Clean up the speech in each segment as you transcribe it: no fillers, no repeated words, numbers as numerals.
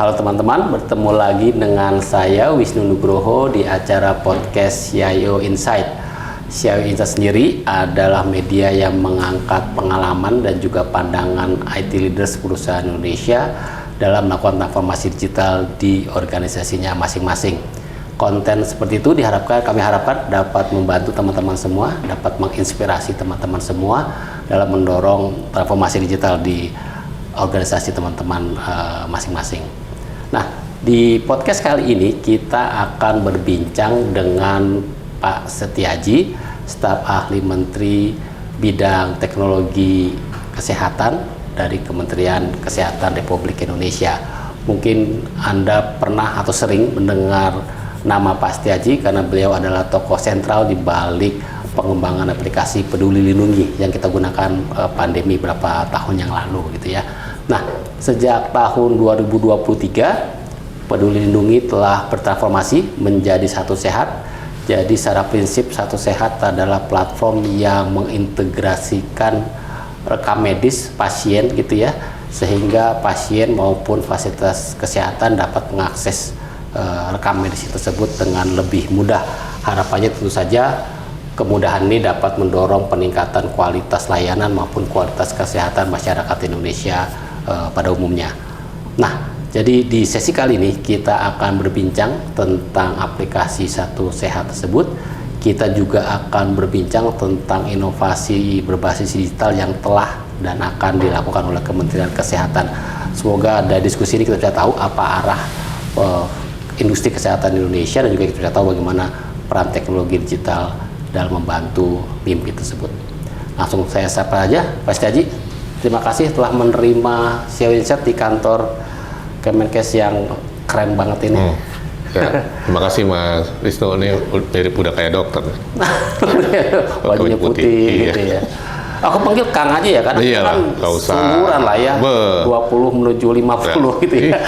Halo teman-teman, bertemu lagi dengan saya Wisnu Nugroho di acara podcast CIO Insight. CIO Insight sendiri adalah media yang mengangkat pengalaman dan juga pandangan IT leaders perusahaan Indonesia dalam melakukan transformasi digital di organisasinya masing-masing. Konten seperti itu kami harapkan dapat membantu teman-teman semua, dapat menginspirasi teman-teman semua dalam mendorong transformasi digital di organisasi teman-teman masing-masing. Nah, di podcast kali ini kita akan berbincang dengan Pak Setiaji, staf ahli Menteri Bidang Teknologi Kesehatan dari Kementerian Kesehatan Republik Indonesia. Mungkin Anda pernah atau sering mendengar nama Pak Setiaji karena beliau adalah tokoh sentral di balik pengembangan aplikasi Peduli Lindungi yang kita gunakan pandemi beberapa tahun yang lalu gitu ya. Nah, sejak tahun 2023 Peduli Lindungi telah bertransformasi menjadi Satu Sehat. Jadi secara prinsip Satu Sehat adalah platform yang mengintegrasikan rekam medis pasien gitu ya, sehingga pasien maupun fasilitas kesehatan dapat mengakses rekam medis tersebut dengan lebih mudah. Harapannya tentu saja kemudahan ini dapat mendorong peningkatan kualitas layanan maupun kualitas kesehatan masyarakat Indonesia pada umumnya. Nah, jadi di sesi kali ini kita akan berbincang tentang aplikasi Satu Sehat tersebut. Kita juga akan berbincang tentang inovasi berbasis digital yang telah dan akan dilakukan oleh Kementerian Kesehatan. Semoga dari diskusi ini kita bisa tahu apa arah industri kesehatan Indonesia dan juga kita bisa tahu bagaimana peran teknologi digital dalam membantu mimpi tersebut. Langsung saya sapa aja Pak Setiaji. Terima kasih telah menerima CIO Insight di kantor Kemenkes yang keren banget ini. Ya, terima kasih Mas Wisnu, ini mirip udah kayak dokter. Bajunya putih gitu ya. Aku panggil Kang aja ya, karena kan seumuran lah ya, 20 menuju 50 gitu ya.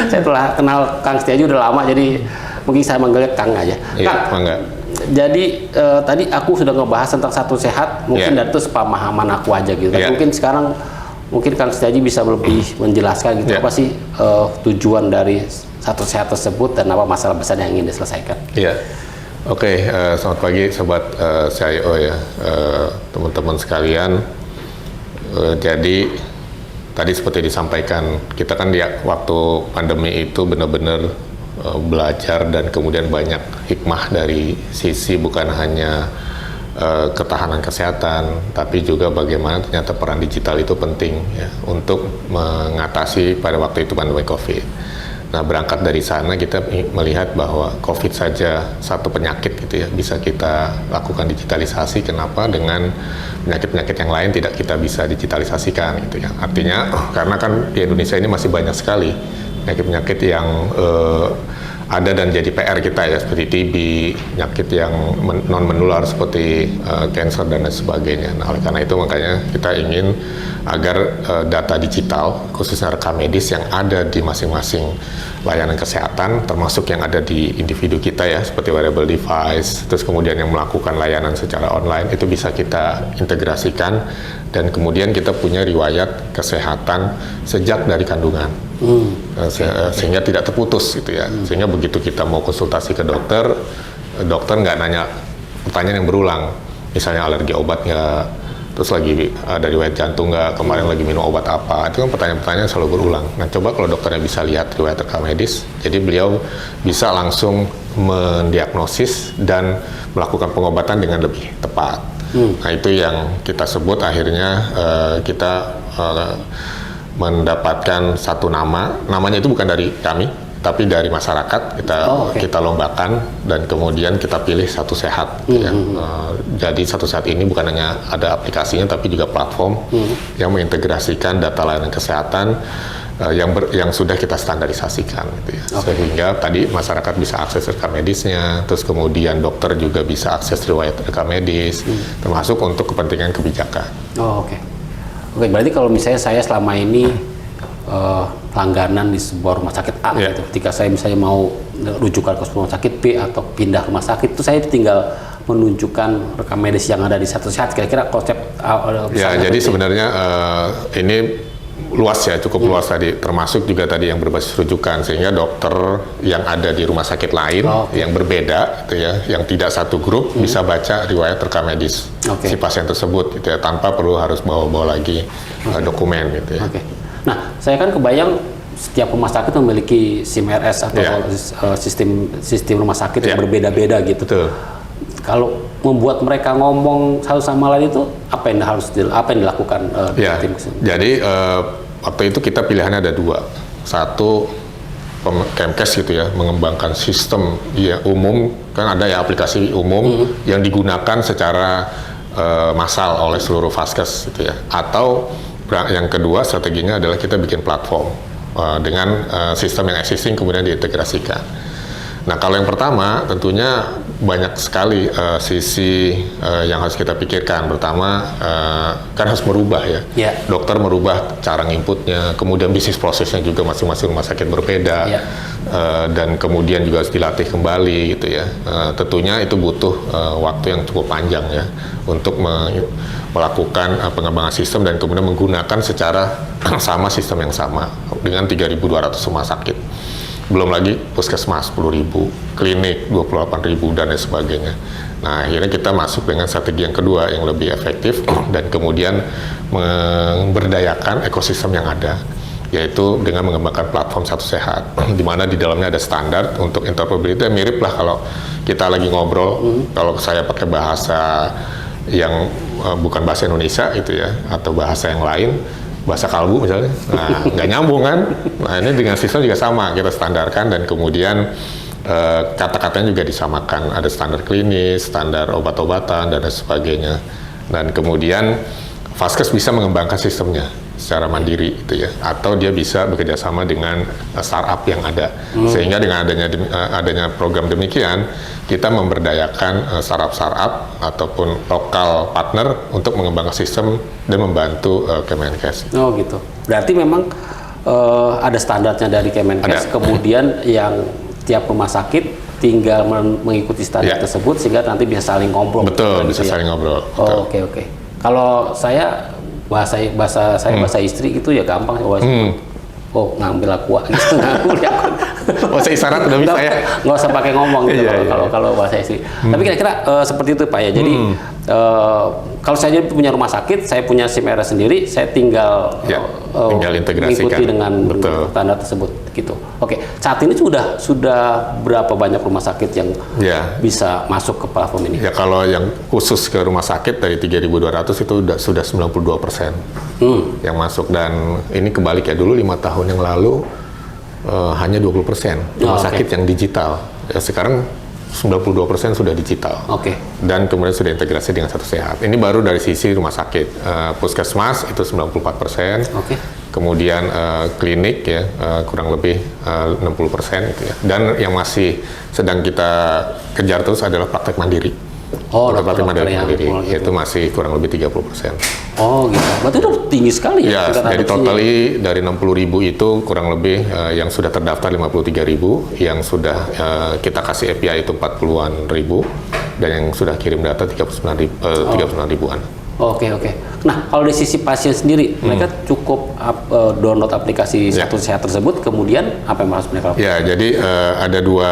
Saya telah kenal Kang Setiaji udah lama, jadi mungkin saya manggilnya Kang aja. Iya, Kang, mangga. Jadi tadi aku sudah ngebahas tentang Satu Sehat, mungkin dari itu sepemahaman aku aja gitu. Mungkin sekarang Kang Setiaji bisa lebih menjelaskan gitu apa sih tujuan dari Satu Sehat tersebut dan apa masalah besar yang ingin diselesaikan. Iya. Oke, selamat pagi sobat CIO ya, teman-teman sekalian. Jadi tadi seperti disampaikan, kita kan di waktu pandemi itu benar-benar belajar dan kemudian banyak hikmah dari sisi bukan hanya ketahanan kesehatan, tapi juga bagaimana ternyata peran digital itu penting ya untuk mengatasi pada waktu itu pandemi COVID. Nah, berangkat dari sana kita melihat bahwa COVID saja satu penyakit gitu ya, bisa kita lakukan digitalisasi. Kenapa dengan penyakit-penyakit yang lain tidak kita bisa digitalisasikan gitu ya. Artinya karena kan di Indonesia ini masih banyak sekali penyakit-penyakit yang ada dan jadi PR kita ya, seperti TB, penyakit yang non menular seperti cancer dan lain sebagainya. Nah, oleh karena itu makanya kita ingin agar data digital, khususnya rekam medis yang ada di masing-masing layanan kesehatan, termasuk yang ada di individu kita ya, seperti wearable device, terus kemudian yang melakukan layanan secara online, itu bisa kita integrasikan dan kemudian kita punya riwayat kesehatan sejak dari kandungan. Sehingga tidak terputus gitu ya. Sehingga begitu kita mau konsultasi ke dokter, dokter nggak nanya pertanyaan yang berulang, misalnya alergi obat nggak, terus lagi ada riwayat jantung nggak, kemarin lagi minum obat apa, itu kan pertanyaan-pertanyaan selalu berulang. Nah, coba kalau dokternya bisa lihat riwayat rekam medis, jadi beliau bisa langsung mendiagnosis dan melakukan pengobatan dengan lebih tepat. Nah, itu yang kita sebut akhirnya kita mendapatkan satu namanya itu bukan dari kami, tapi dari masyarakat kita lombakan dan kemudian kita pilih Satu Sehat. Jadi Satu Sehat ini bukan hanya ada aplikasinya, tapi juga platform yang mengintegrasikan data layanan kesehatan yang sudah kita standarisasikan gitu ya. Sehingga tadi masyarakat bisa akses rekam medisnya, terus kemudian dokter juga bisa akses riwayat rekam medis, termasuk untuk kepentingan kebijakan. Oke, berarti kalau misalnya saya selama ini langganan di sebuah rumah sakit A gitu, ketika saya misalnya mau rujukan ke rumah sakit B atau pindah rumah sakit, itu saya tinggal menunjukkan rekam medis yang ada di Satu Sehat. Kira-kira konsep ya, jadi sebenarnya ini luas ya, cukup luas tadi, termasuk juga tadi yang berbasis rujukan, sehingga dokter yang ada di rumah sakit lain yang berbeda gitu ya, yang tidak satu grup bisa baca riwayat rekam medis si pasien tersebut gitu ya, tanpa perlu harus bawa lagi dokumen gitu ya. Nah, saya kan kebayang setiap rumah sakit memiliki SIM RS atau sistem rumah sakit yang berbeda-beda gitu. Betul. Kalau membuat mereka ngomong satu sama lain itu apa yang dilakukan tim? Jadi waktu itu kita pilihannya ada dua. Satu, Kemkes gitu ya, mengembangkan sistem umum, kan ada ya aplikasi umum yang digunakan secara massal oleh seluruh vaskes gitu ya. Atau yang kedua strateginya adalah kita bikin platform dengan sistem yang existing kemudian diintegrasikan. Nah, kalau yang pertama tentunya banyak sekali sisi yang harus kita pikirkan. Pertama, kan harus merubah ya. Dokter merubah cara nginputnya, kemudian bisnis prosesnya juga masing-masing rumah sakit berbeda, dan kemudian juga harus dilatih kembali gitu ya. Tentunya itu butuh waktu yang cukup panjang ya untuk melakukan pengembangan sistem dan kemudian menggunakan secara sama sistem yang sama dengan 3.200 rumah sakit. Belum lagi puskesmas 10.000, klinik 28.000 dan lain sebagainya. Nah, akhirnya kita masuk dengan strategi yang kedua yang lebih efektif dan kemudian memberdayakan ekosistem yang ada, yaitu dengan mengembangkan platform Satu Sehat, di mana di dalamnya ada standar untuk interoperability. Mirip lah kalau kita lagi ngobrol, kalau saya pakai bahasa yang bukan bahasa Indonesia itu ya, atau bahasa yang lain, bahasa kalbu misalnya, nah nggak nyambung kan. Nah, ini dengan sistem juga sama, kita standarkan dan kemudian kata-katanya juga disamakan, ada standar klinis, standar obat-obatan dan sebagainya. Dan kemudian vaskes bisa mengembangkan sistemnya secara mandiri gitu ya, atau dia bisa bekerja sama dengan startup yang ada. Sehingga dengan adanya program demikian, kita memberdayakan startup ataupun lokal partner untuk mengembangkan sistem dan membantu Kemenkes. Oh gitu. Berarti memang ada standarnya dari Kemenkes, kemudian yang tiap rumah sakit tinggal mengikuti standar tersebut sehingga nanti bisa saling ngobrol. Betul, bisa saling ngobrol. Oh, oke. Kalau saya bahasa istri gitu ya gampang. Oh, ngambil aqua gitu. Bahasa isyarat udah bisa ya. Nggak usah pakai ngomong gitu kalau bahasa istri. Tapi kira-kira seperti itu Pak ya. Jadi kalau saya punya rumah sakit, saya punya SIM RS sendiri, saya tinggal integrasikan mengikuti dengan standar tersebut gitu. Oke, saat ini sudah berapa banyak rumah sakit yang bisa masuk ke platform ini? Ya, kalau yang khusus ke rumah sakit dari 3.200 itu sudah 92% yang masuk, dan ini kebalik ya, dulu 5 tahun yang lalu hanya 20% rumah sakit yang digital. Ya, sekarang 92% sudah digital. Dan kemudian sudah integrasi dengan Satu Sehat. Ini baru dari sisi rumah sakit. Puskesmas itu 94%. Kemudian klinik ya kurang lebih 60% gitu ya. Dan yang masih sedang kita kejar terus adalah praktek mandiri. Praktek mandiri itu masih kurang lebih 30%. Oh gitu. Berarti udah tinggi sekali ya. Jadi totali dari 60.000 itu kurang lebih yang sudah terdaftar 53.000, yang sudah kita kasih API itu 40-an ribu, dan yang sudah kirim data 39 ribuan. Oke. Nah, kalau dari sisi pasien sendiri, mereka cukup download aplikasi Satu Sehat tersebut, kemudian apa yang harus mereka lakukan? Ya, jadi ada dua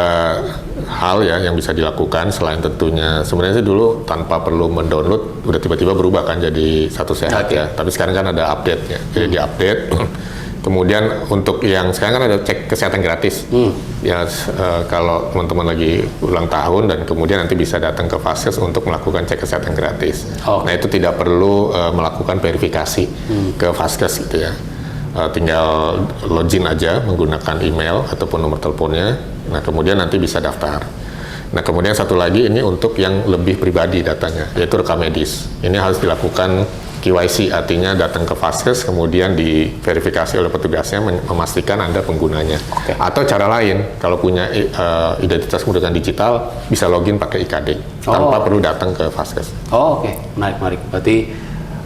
hal ya yang bisa dilakukan selain tentunya sebenarnya sih dulu tanpa perlu mendownload udah tiba-tiba berubah kan jadi Satu Sehat ya. Tapi sekarang kan ada update-nya, jadi di-update. Kemudian untuk yang sekarang kan ada cek kesehatan gratis. Ya kalau teman-teman lagi ulang tahun dan kemudian nanti bisa datang ke vaskes untuk melakukan cek kesehatan gratis. Nah, itu tidak perlu melakukan verifikasi ke vaskes gitu ya. Tinggal login aja menggunakan email ataupun nomor teleponnya. Nah, kemudian nanti bisa daftar. Nah, kemudian satu lagi ini untuk yang lebih pribadi datanya, yaitu rekam medis. Ini harus dilakukan KYC, artinya datang ke vaskes kemudian diverifikasi oleh petugasnya memastikan Anda penggunanya. Atau cara lain, kalau punya identitas kependudukan digital bisa login pakai IKD tanpa perlu datang ke vaskes. Menarik. Berarti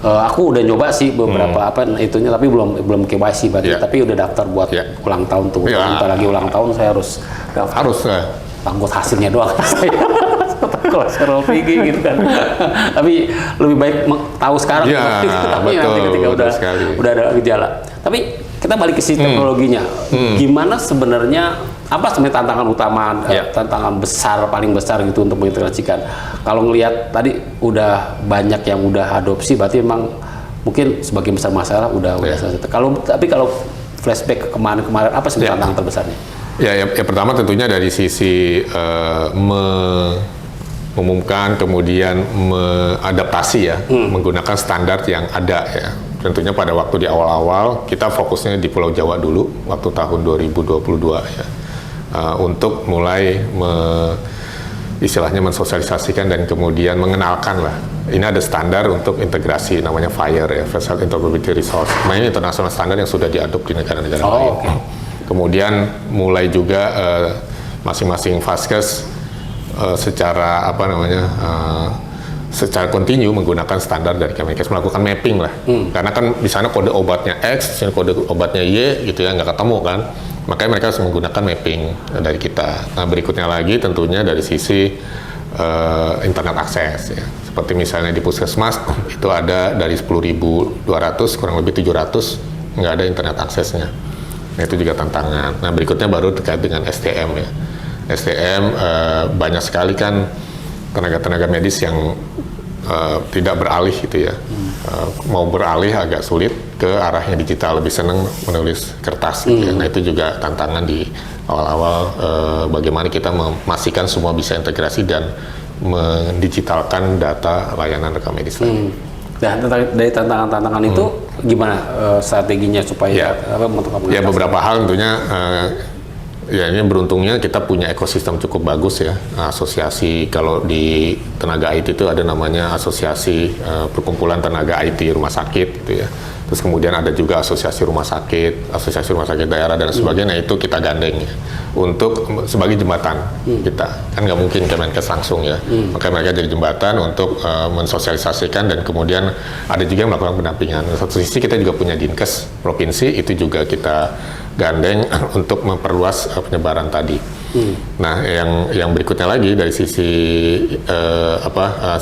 aku udah nyoba sih beberapa itunya, tapi belum KYC berarti. Tapi udah daftar buat ulang tahun tuh. Bentar lagi ulang tahun saya harus daftar. Buat hasilnya doang saya. Kolesterol tinggi gitu kan. Tapi lebih baik tahu sekarang. Betul, nanti ketika udah ada gejala. Tapi kita balik ke si teknologinya. Gimana sebenarnya, apa sebenarnya tantangan utama, tantangan besar, paling besar gitu untuk mengintegrasikan? Kalau ngelihat tadi udah banyak yang udah adopsi, berarti memang mungkin sebagian besar masalah udah selesai. Tapi kalau flashback ke kemarin-kemarin, apa sih tantangan terbesarnya? Ya, pertama tentunya dari sisi mengumumkan, kemudian mengadaptasi ya, menggunakan standar yang ada ya. Tentunya pada waktu di awal-awal kita fokusnya di Pulau Jawa dulu, waktu tahun 2022 ya, untuk mulai istilahnya mensosialisasikan dan kemudian mengenalkan lah. Ini ada standar untuk integrasi namanya FHIR ya, Vessel Interoperability Resource. Nah, ini internasional standar yang sudah diadopsi di negara-negara lain. Okay. Kemudian mulai juga masing-masing Vaskes secara secara kontinu menggunakan standar dari Kemenkes, melakukan mapping lah. Karena kan di sana kode obatnya X, sini kode obatnya Y gitu ya, nggak ketemu kan. Makanya mereka harus menggunakan mapping dari kita. Nah, berikutnya lagi tentunya dari sisi internet akses ya. Seperti misalnya di Puskesmas itu ada dari 10.200 kurang lebih 700 nggak ada internet aksesnya. Nah, itu juga tantangan. Nah, berikutnya baru terkait dengan SDM ya. SDM banyak sekali kan tenaga-tenaga medis yang tidak beralih gitu ya. Mau beralih agak sulit ke arah yang digital, lebih senang menulis kertas gitu ya. Nah, itu juga tantangan di awal-awal bagaimana kita memastikan semua bisa integrasi dan mendigitalkan data layanan rekam medis lain. Dan dari tantangan-tantangan itu gimana strateginya supaya ya beberapa hal tentunya ya ini beruntungnya kita punya ekosistem cukup bagus ya. Asosiasi, kalau di tenaga IT itu ada namanya asosiasi perkumpulan tenaga IT rumah sakit gitu ya. Terus kemudian ada juga asosiasi rumah sakit daerah dan sebagainya. Itu kita gandeng ya untuk sebagai jembatan kita. Kan nggak mungkin Kemenkes langsung ya. Makanya mereka jadi jembatan untuk mensosialisasikan, dan kemudian ada juga yang melakukan pendampingan. Di satu sisi kita juga punya Dinkes provinsi, itu juga kita gandeng untuk memperluas penyebaran tadi. Nah, yang berikutnya lagi dari sisi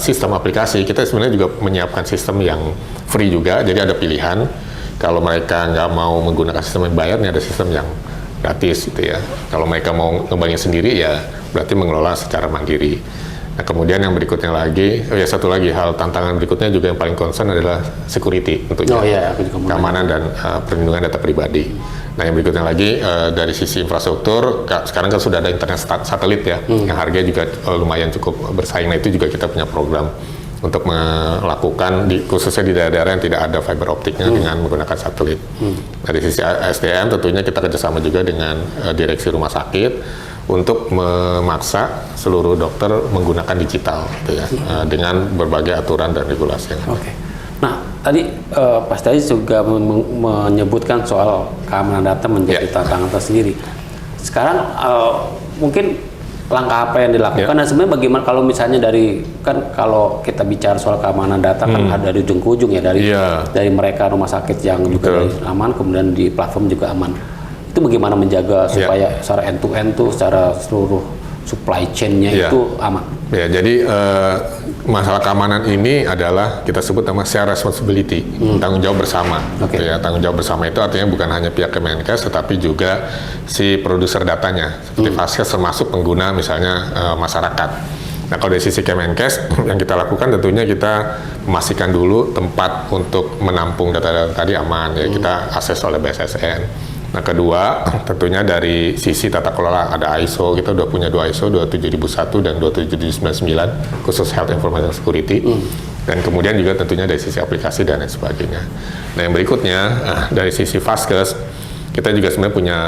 sistem aplikasi, kita sebenarnya juga menyiapkan sistem yang free juga. Jadi ada pilihan. Kalau mereka nggak mau menggunakan sistem yang bayar, nih ada sistem yang gratis gitu ya. Kalau mereka mau ngembangin sendiri ya berarti mengelola secara mandiri. Nah, kemudian yang berikutnya lagi, satu lagi hal tantangan berikutnya juga yang paling concern adalah security tentunya, keamanan dan perlindungan data pribadi. Nah, yang berikutnya lagi dari sisi infrastruktur, sekarang kan sudah ada internet satelit ya, yang harganya juga lumayan cukup bersaing. Nah, itu juga kita punya program untuk melakukan khususnya di daerah-daerah yang tidak ada fiber optiknya dengan menggunakan satelit. Dari sisi SDM tentunya kita kerjasama juga dengan direksi rumah sakit untuk memaksa seluruh dokter menggunakan digital gitu ya, dengan berbagai aturan dan regulasi. Nah, tadi Pak Setiaji juga menyebutkan soal keamanan data menjadi tantangan tersendiri. Sekarang mungkin langkah apa yang dilakukan dan sebenarnya bagaimana kalau misalnya kalau kita bicara soal keamanan data kan ada dari ujung ke ujung ya, dari mereka rumah sakit yang juga aman, kemudian di platform juga aman. Itu bagaimana menjaga supaya secara end-to-end tuh, secara seluruh supply chain-nya itu aman? Ya, jadi masalah keamanan ini adalah kita sebut nama share responsibility, tanggung jawab bersama. Gitu ya, tanggung jawab bersama itu artinya bukan hanya pihak Kemenkes, tetapi juga si produser datanya, seperti Vaskes termasuk pengguna misalnya masyarakat. Nah, kalau dari sisi Kemenkes yang kita lakukan tentunya kita memastikan dulu tempat untuk menampung data-data tadi aman ya, kita akses oleh BSSN. Nah, kedua, tentunya dari sisi tata kelola ada ISO, kita udah punya 2 ISO, 27001 dan 27799 khusus Health Information Security. Dan kemudian juga tentunya dari sisi aplikasi dan lain sebagainya. Nah, yang berikutnya dari sisi Vaskes, kita juga sebenarnya punya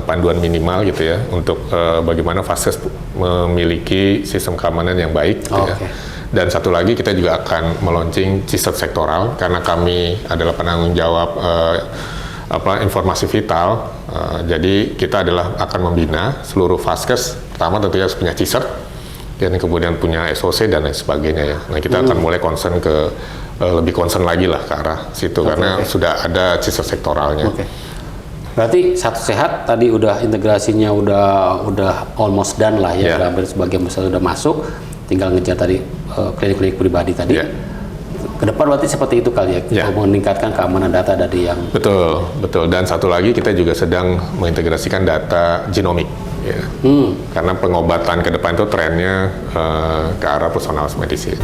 panduan minimal gitu ya untuk bagaimana Vaskes memiliki sistem keamanan yang baik gitu ya. Dan satu lagi kita juga akan meluncing CISET sektoral karena kami adalah penanggung jawab informasi vital. Jadi kita akan membina seluruh Vaskes. Pertama tentunya harus punya CISET, dan kemudian punya SOC dan lain sebagainya ya. Nah, kita akan mulai lebih concern lagi lah ke arah situ karena sudah ada CISET sektoralnya. Berarti Satu Sehat tadi udah integrasinya udah almost done lah ya, hampir sebagian besar sudah masuk, tinggal ngejar tadi klinik-klinik pribadi tadi. Ke depan berarti seperti itu kali ya, Ya. untuk meningkatkan keamanan data dari yang Betul, betul. Dan satu lagi kita juga sedang mengintegrasikan data genomik. Ya. Karena pengobatan ke depan itu trennya ke arah personalized medicine.